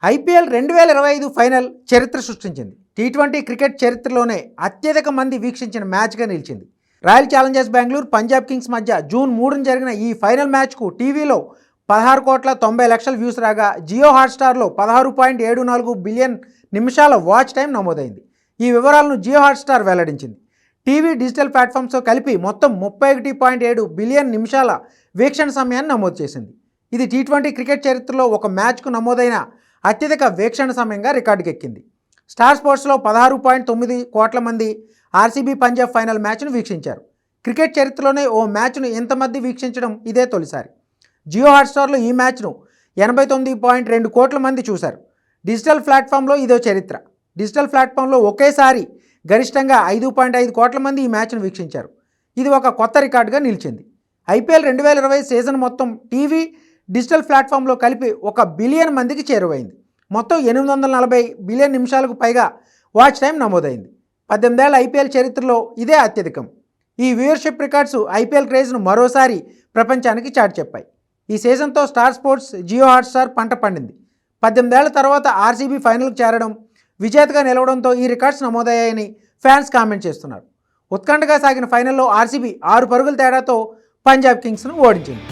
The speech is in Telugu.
ఐపీఎల్ 2025 ఫైనల్ చరిత్ర సృష్టించింది. టీ20 క్రికెట్ చరిత్రలోనే అత్యధిక మంది వీక్షించిన మ్యాచ్గా నిలిచింది. Royal Challengers Bengaluru, Punjab Kings మధ్య జూన్ 3న జరిగిన ఈ ఫైనల్ మ్యాచ్కు టీవీలో 16,90,00,000 వ్యూస్ రాగా జియో హాట్స్టార్లో 16.74 బిలియన్ నిమిషాల వాచ్ టైం నమోదైంది. ఈ వివరాలను జియో హాట్స్టార్ వెల్లడించింది. టీవీ, డిజిటల్ ప్లాట్ఫామ్స్తో కలిపి మొత్తం 31.7 బిలియన్ నిమిషాల వీక్షణ సమయాన్ని నమోదు చేసింది. ఇది టీ20 క్రికెట్ చరిత్రలో ఒక మ్యాచ్కు నమోదైన అత్యధిక వీక్షణ సమయంగా రికార్డుకెక్కింది. స్టార్ స్పోర్ట్స్లో 16.9 కోట్ల మంది ఆర్సీబీ పంజాబ్ ఫైనల్ మ్యాచ్ను వీక్షించారు. క్రికెట్ చరిత్రలోనే ఓ మ్యాచ్ను ఇంతమంది వీక్షించడం ఇదే తొలిసారి. జియో హాట్స్టార్లో ఈ మ్యాచ్ను 89.2 కోట్ల మంది చూశారు. డిజిటల్ ప్లాట్ఫామ్లో ఇదో చరిత్ర. డిజిటల్ ప్లాట్ఫామ్లో ఒకేసారి గరిష్టంగా 5.5 కోట్ల మంది ఈ మ్యాచ్ను వీక్షించారు. ఇది ఒక కొత్త రికార్డుగా నిలిచింది. ఐపీఎల్ 2020 సీజన్ మొత్తం టీవీ, డిజిటల్ ప్లాట్ఫామ్లో కలిపి 1 బిలియన్ మందికి చేరువైంది. మొత్తం 840 బిలియన్ నిమిషాలకు పైగా వాచ్ టైం నమోదైంది. 18 ఏళ్ల ఐపీఎల్ చరిత్రలో ఇదే అత్యధికం. ఈ వ్యూవర్షిప్ రికార్డ్స్ ఐపీఎల్ క్రేజ్ను మరోసారి ప్రపంచానికి చాటి చెప్పాయి. ఈ సీజన్తో స్టార్ స్పోర్ట్స్, జియో హాట్స్టార్ పంట పండింది. 18 ఏళ్ల తర్వాత ఆర్సీబీ ఫైనల్కు చేరడం, విజేతగా నిలవడంతో ఈ రికార్డ్స్ నమోదయ్యాయని ఫ్యాన్స్ కామెంట్ చేస్తున్నారు. ఉత్కంఠగా సాగిన ఫైనల్లో ఆర్సీబీ 6 పరుగుల తేడాతో పంజాబ్ కింగ్స్ను ఓడించింది.